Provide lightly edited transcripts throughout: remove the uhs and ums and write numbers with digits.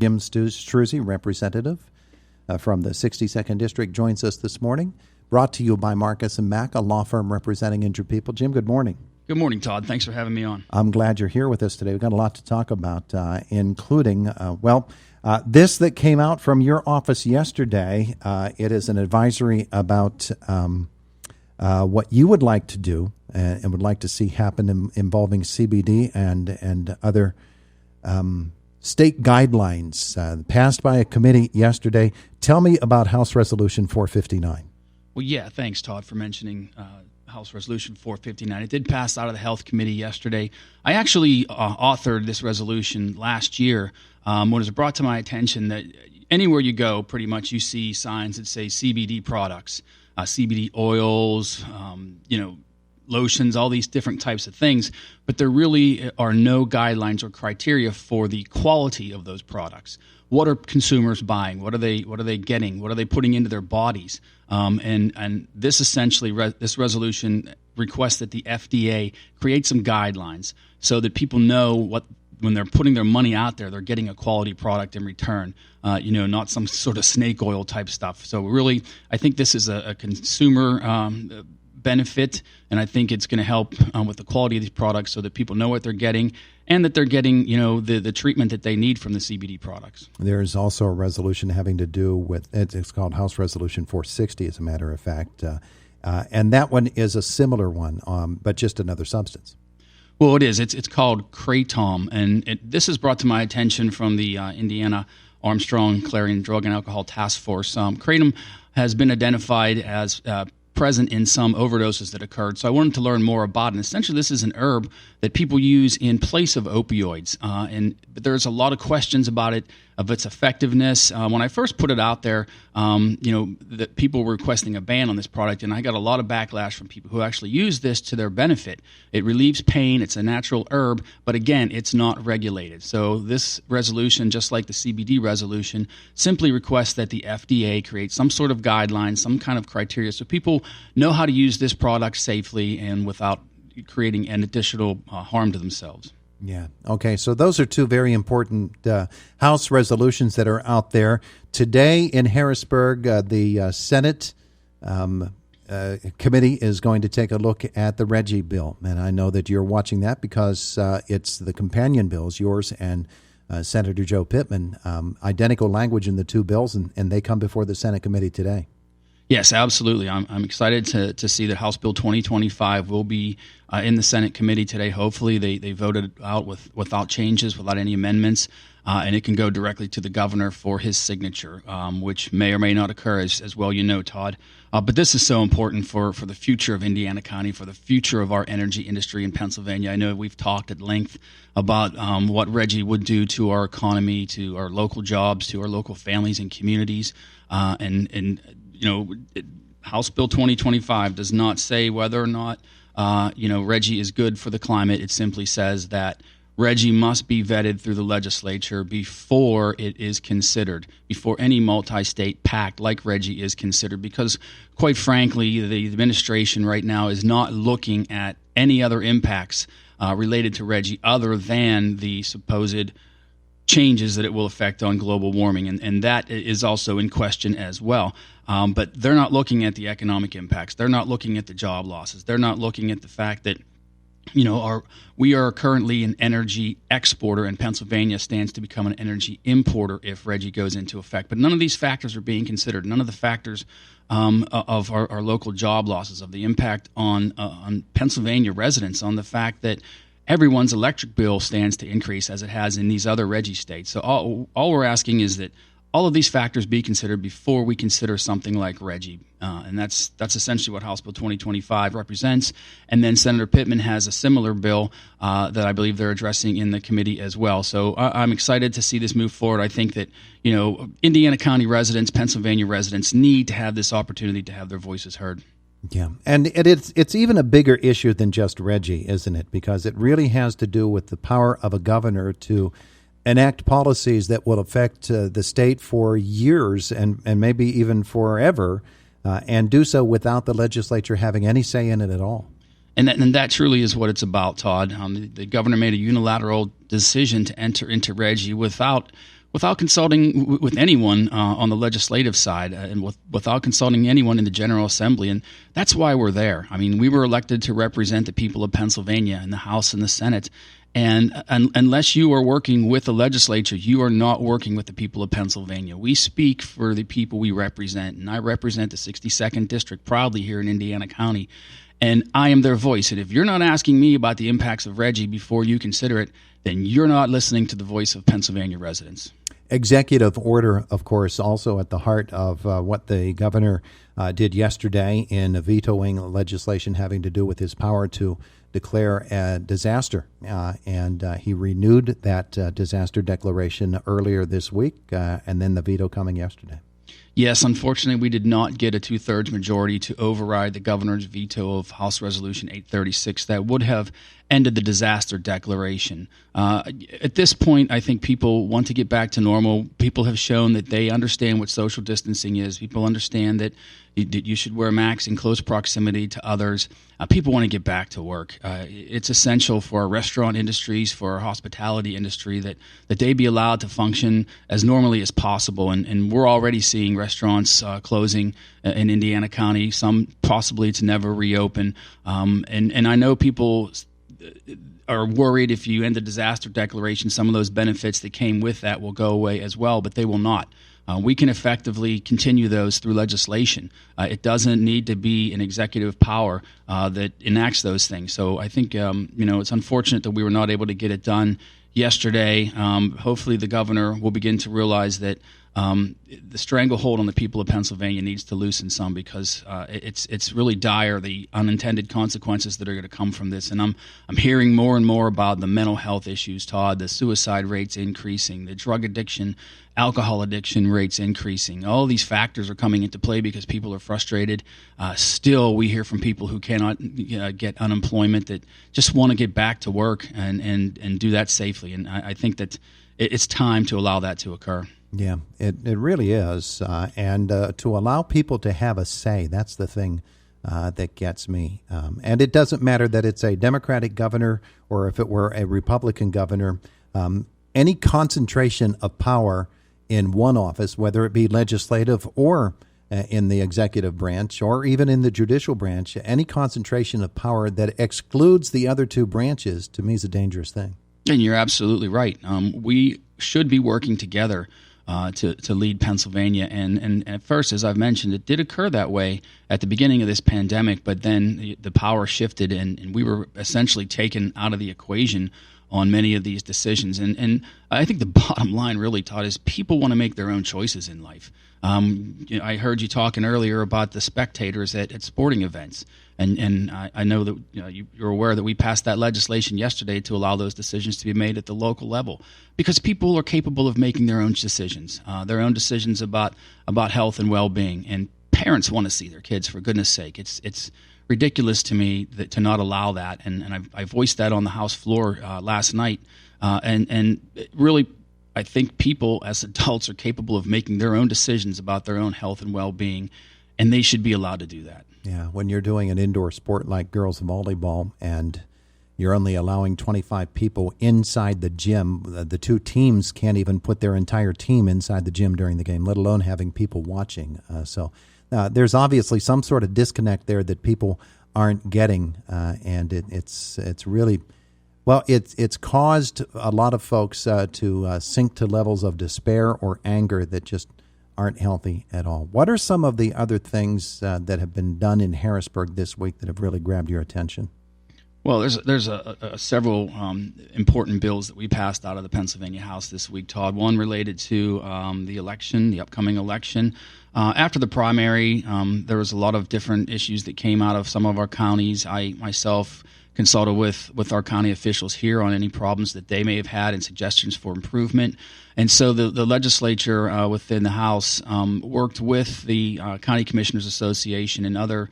Jim Struzzi, representative from the 62nd District, joins us this morning. Brought to you by Marcus & Mack, a law firm representing injured people. Jim, good morning. Good morning, Todd. Thanks for having me on. I'm glad you're here with us today. We've got a lot to talk about, including, this that came out from your office yesterday. It is an advisory about what you would like to do and would like to see happen involving CBD and other state guidelines passed by a committee yesterday. Tell me about House Resolution 459. Well, yeah, thanks, Todd, for mentioning House Resolution 459. It did pass out of the Health Committee yesterday. I actually authored this resolution last year when it was brought to my attention that anywhere you go, pretty much you see signs that say CBD products, CBD oils, lotions, all these different types of things, but there really are no guidelines or criteria for the quality of those products. What are consumers buying? What are they getting? What are they putting into their bodies? And this essentially, this resolution requests that the FDA create some guidelines so that people know what, when they're putting their money out there, they're getting a quality product in return, not some sort of snake oil type stuff. So really, I think this is a consumer benefit, and I think it's going to help with the quality of these products so that people know what they're getting and that they're getting, the treatment that they need from the CBD products. There's also a resolution having to do with, it's called House Resolution 460, as a matter of fact, and that one is a similar one, but just another substance. Well, it is. It's called Kratom, and this is brought to my attention from the Indiana Armstrong Clarion Drug and Alcohol Task Force. Kratom has been identified as present in some overdoses that occurred. So I wanted to learn more about it. And essentially, this is an herb that people use in place of opioids. But there's a lot of questions about it, of its effectiveness. When I first put it out there, that people were requesting a ban on this product, and I got a lot of backlash from people who actually use this to their benefit. It relieves pain. It's a natural herb, but again, it's not regulated. So this resolution, just like the CBD resolution, simply requests that the FDA create some sort of guidelines, some kind of criteria, so people know how to use this product safely and without creating an additional harm to themselves. Yeah. Okay. So those are two very important House resolutions that are out there. Today in Harrisburg, the Senate committee is going to take a look at the RGGI bill. And I know that you're watching that because it's the companion bills, yours and Senator Joe Pittman, identical language in the two bills, and they come before the Senate committee today. Yes, absolutely. I'm excited to see that House Bill 2025 will be in the Senate committee today. Hopefully they voted out without changes, without any amendments, and it can go directly to the governor for his signature, which may or may not occur, as well you know, Todd. But this is so important for the future of Indiana County, for the future of our energy industry in Pennsylvania. I know we've talked at length about what RGGI would do to our economy, to our local jobs, to our local families and communities, House Bill 2025 does not say whether or not, RGGI is good for the climate. It simply says that RGGI must be vetted through the legislature before it is considered, before any multi-state pact like RGGI is considered, because, quite frankly, the administration right now is not looking at any other impacts related to RGGI other than the supposed changes that it will affect on global warming, and that is also in question as well. But they're not looking at the economic impacts. They're not looking at the job losses. They're not looking at the fact that, we are currently an energy exporter, and Pennsylvania stands to become an energy importer if RGGI goes into effect. But none of these factors are being considered. None of the factors of our local job losses, of the impact on Pennsylvania residents, on the fact that everyone's electric bill stands to increase as it has in these other RGGI states. So all we're asking is that all of these factors be considered before we consider something like RGGI. And that's essentially what House Bill 2025 represents. And then Senator Pittman has a similar bill that I believe they're addressing in the committee as well. So I'm excited to see this move forward. I think that, Indiana County residents, Pennsylvania residents need to have this opportunity to have their voices heard. Yeah, and it's even a bigger issue than just RGGI, isn't it? Because it really has to do with the power of a governor to enact policies that will affect the state for years and maybe even forever, and do so without the legislature having any say in it at all. And that truly is what it's about, Todd. The governor made a unilateral decision to enter into RGGI without consulting with anyone on the legislative side and without consulting anyone in the General Assembly. And that's why we're there. I mean, we were elected to represent the people of Pennsylvania in the House and the Senate. And unless you are working with the legislature, you are not working with the people of Pennsylvania. We speak for the people we represent, and I represent the 62nd District proudly here in Indiana County, and I am their voice. And if you're not asking me about the impacts of Reggie before you consider it, then you're not listening to the voice of Pennsylvania residents. Executive order, of course, also at the heart of what the governor did yesterday in vetoing legislation having to do with his power to declare a disaster. And he renewed that disaster declaration earlier this week, and then the veto coming yesterday. Yes, unfortunately, we did not get a two-thirds majority to override the governor's veto of House Resolution 836 that would have ended the disaster declaration. At this point, I think people want to get back to normal. People have shown that they understand what social distancing is. People understand that you should wear masks in close proximity to others. People want to get back to work. It's essential for our restaurant industries, for our hospitality industry, that they be allowed to function as normally as possible. And we're already seeing restaurants closing in Indiana County, some possibly to never reopen. And I know people are worried if you end the disaster declaration, some of those benefits that came with that will go away as well, but they will not. We can effectively continue those through legislation. It doesn't need to be an executive power that enacts those things. So I think it's unfortunate that we were not able to get it done yesterday. Hopefully the governor will begin to realize that the stranglehold on the people of Pennsylvania needs to loosen some, because it's really dire, the unintended consequences that are going to come from this. And I'm hearing more and more about the mental health issues, Todd, the suicide rates increasing, the drug addiction, alcohol addiction rates increasing. All these factors are coming into play because people are frustrated. Still, we hear from people who cannot get unemployment that just want to get back to work and do that safely. And I think that it's time to allow that to occur. Yeah, it really is. And to allow people to have a say, that's the thing that gets me. And it doesn't matter that it's a Democratic governor or if it were a Republican governor. Any concentration of power in one office, whether it be legislative or in the executive branch or even in the judicial branch, any concentration of power that excludes the other two branches, to me, is a dangerous thing. And you're absolutely right. We should be working together to lead Pennsylvania. And at first, as I've mentioned, it did occur that way at the beginning of this pandemic, but then the power shifted and we were essentially taken out of the equation on many of these decisions. And I think the bottom line really, Todd, is people want to make their own choices in life. I heard you talking earlier about the spectators at sporting events. And I know that you're aware that we passed that legislation yesterday to allow those decisions to be made at the local level, because people are capable of making their own decisions about health and well-being. And parents want to see their kids, for goodness sake. It's ridiculous to me to not allow that. And I voiced that on the House floor last night. And really, I think people as adults are capable of making their own decisions about their own health and well-being, and they should be allowed to do that. Yeah, when you're doing an indoor sport like girls volleyball and you're only allowing 25 people inside the gym, the two teams can't even put their entire team inside the gym during the game, let alone having people watching. So there's obviously some sort of disconnect there that people aren't getting, and it's really, well, it's caused a lot of folks to sink to levels of despair or anger that just aren't healthy at all. What are some of the other things that have been done in Harrisburg this week that have really grabbed your attention? Well, there's several important bills that we passed out of the Pennsylvania House this week, Todd. One related to the upcoming election. After the primary, there was a lot of different issues that came out of some of our counties. I myself consulted with our county officials here on any problems that they may have had and suggestions for improvement. And so the legislature within the House worked with the County Commissioners Association and other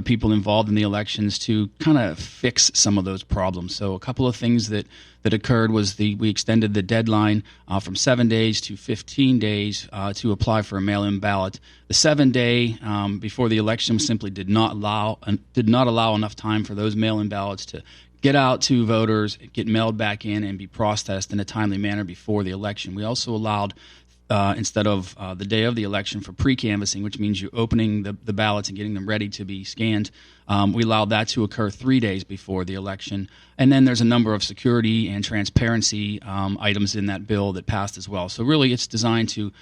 people involved in the elections to kind of fix some of those problems. So a couple of things that occurred was we extended the deadline from 7 days to 15 days to apply for a mail-in ballot. The 7-day before the election simply did not allow enough time for those mail-in ballots to get out to voters, get mailed back in, and be processed in a timely manner before the election. We also allowed, instead of the day of the election, for pre-canvassing, which means you opening the ballots and getting them ready to be scanned. We allowed that to occur 3 days before the election. And then there's a number of security and transparency items in that bill that passed as well. So really it's designed to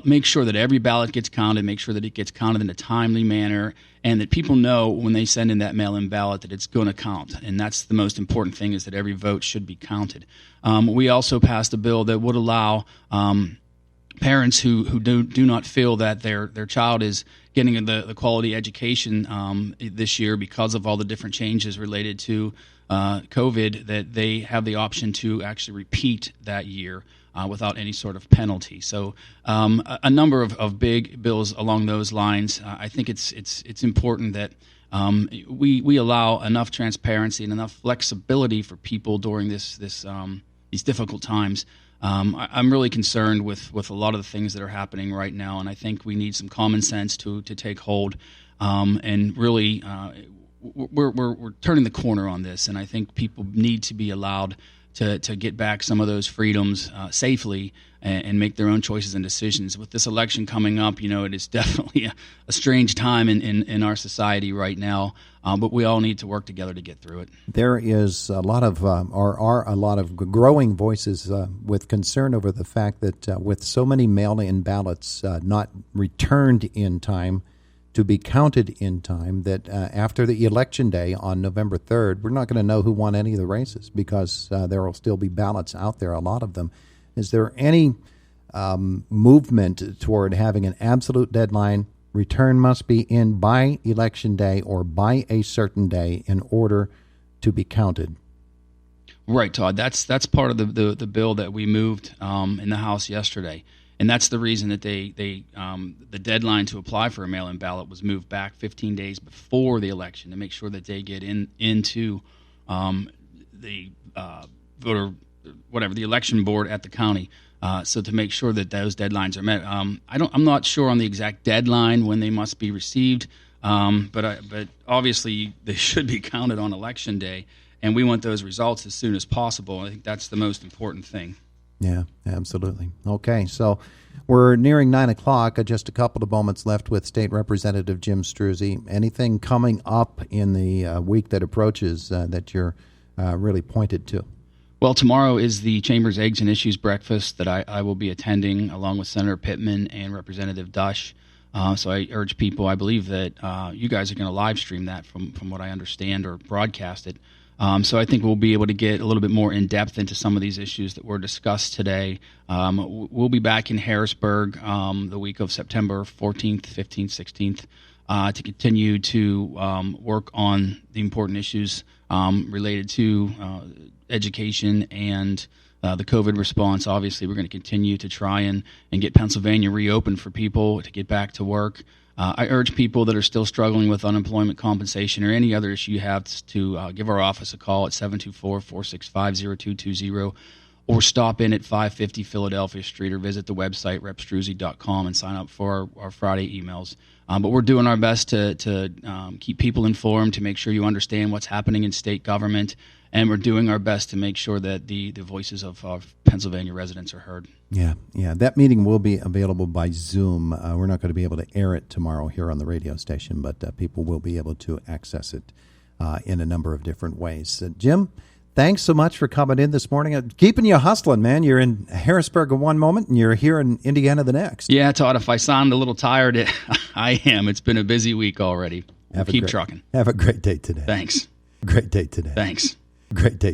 make sure that every ballot gets counted, make sure that it gets counted in a timely manner, and that people know when they send in that mail-in ballot that it's going to count. And that's the most important thing, is that every vote should be counted. We also passed a bill that would allow parents who do not feel that their child is getting the quality education this year because of all the different changes related to COVID, that they have the option to actually repeat that year without any sort of penalty. So a number of big bills along those lines. I think it's important that we allow enough transparency and enough flexibility for people during these difficult times. I'm really concerned with a lot of the things that are happening right now, and I think we need some common sense to take hold. And really, we're turning the corner on this, and I think people need to be allowed to get back some of those freedoms safely and make their own choices and decisions. With this election coming up, it is definitely a strange time in our society right now, but we all need to work together to get through it. There is a lot of, are a lot of growing voices with concern over the fact that with so many mail-in ballots not returned in time to be counted in time, that after the election day on November 3rd, we're not going to know who won any of the races because there will still be ballots out there, a lot of them. Is there any movement toward having an absolute deadline? Return must be in by election day or by a certain day in order to be counted. Right, Todd. That's part of the bill that we moved in the House yesterday. And that's the reason that the deadline to apply for a mail-in ballot was moved back 15 days before the election to make sure that they get into the the election board at the county. So to make sure that those deadlines are met. I'm not sure on the exact deadline when they must be received, but obviously they should be counted on election day, and we want those results as soon as possible. I think that's the most important thing. Yeah, absolutely. Okay, so we're nearing 9 o'clock. Just a couple of moments left with State Representative Jim Struzzi. Anything coming up in the week that approaches that you're really pointed to? Well, tomorrow is the Chamber's Eggs and Issues breakfast that I will be attending along with Senator Pittman and Representative Dush. So I urge people, I believe that you guys are going to live stream that from what I understand, or broadcast it. So I think we'll be able to get a little bit more in depth into some of these issues that were discussed today. We'll be back in Harrisburg the week of September 14th, 15th, 16th to continue to work on the important issues related to education and the COVID response. Obviously, we're going to continue to try and get Pennsylvania reopened for people to get back to work. I urge people that are still struggling with unemployment compensation or any other issue you have to give our office a call at 724-465-0220 or stop in at 550 Philadelphia Street or visit the website repstruzzi.com and sign up for our Friday emails. But we're doing our best to keep people informed, to make sure you understand what's happening in state government, and we're doing our best to make sure that the voices of Pennsylvania residents are heard. Yeah. That meeting will be available by Zoom. We're not going to be able to air it tomorrow here on the radio station, but people will be able to access it in a number of different ways. Jim, thanks so much for coming in this morning. Keeping you hustling, man. You're in Harrisburg at one moment, and you're here in Indiana the next. Yeah, Todd, if I sound a little tired, I am. It's been a busy week already. Keep trucking. Have a great day today. Thanks. Great day today. Thanks. Great day.